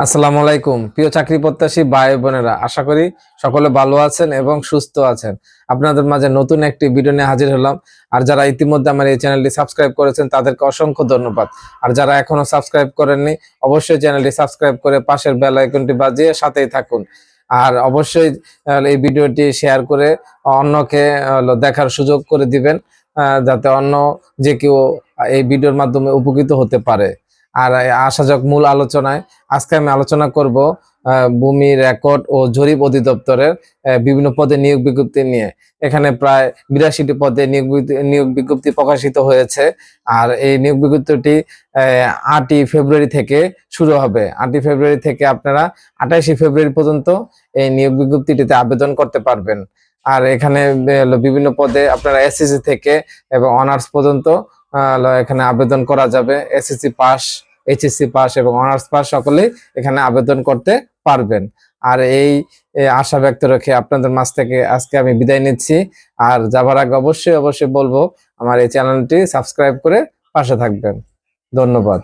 আসসালামু আলাইকুম প্রিয় চাকরি প্রত্যাশী ভাই বোনেরা, আশা করি সকলে ভালো আছেন এবং সুস্থ আছেন। আপনাদের মাঝে নতুন একটি ভিডিও নিয়ে হাজির হলাম। আর যারা ইতিমধ্যে আমার এই চ্যানেলটি সাবস্ক্রাইব করেছেন তাদেরকে অসংখ্য ধন্যবাদ। আর যারা এখনো সাবস্ক্রাইব করেননি অবশ্যই চ্যানেলটি সাবস্ক্রাইব করে পাশের বেল আইকনটি বাজিয়ে সাথেই থাকুন। আর অবশ্যই এই ভিডিওটি শেয়ার করে অন্যকে দেখার সুযোগ করে দিবেন, যাতে অন্য যে কেউ এই ভিডিওর মাধ্যমে উপকৃত হতে পারে। আর আসা যাক মূল আলোচনায়। আজকে আমি আলোচনা করব ভূমি রেকর্ড ও জরিপ অধিদপ্তরের বিভিন্ন পদে নিয়োগ বিজ্ঞপ্তি নিয়ে। এখানে প্রায় ৮২টি পদে নিয়োগ বিজ্ঞপ্তি প্রকাশিত হয়েছে। আর এই নিয়োগ বিজ্ঞপ্তিটি ৮ই ফেব্রুয়ারি থেকে শুরু হবে। ৮ই ফেব্রুয়ারি থেকে আপনারা ২৮শে ফেব্রুয়ারি পর্যন্ত এই নিয়োগ বিজ্ঞপ্তিটিতে আবেদন করতে পারবেন। আর এখানে বিভিন্ন পদে আপনারা এসএসসি থেকে এবং অনার্স পর্যন্ত এখানে আবেদন করা যাবে। এসএসসি পাস, এইচএসসি পাস এবং অনার্স পাস সকলেই এখানে আবেদন করতে পারবেন। আর এই আশা ব্যক্ত রেখে আপনাদের মাঝ থেকে আজকে আমি বিদায় নিচ্ছি। আর যাবার আগে অবশ্যই বলবো আমার এই চ্যানেলটি সাবস্ক্রাইব করে পাশে থাকবেন। ধন্যবাদ।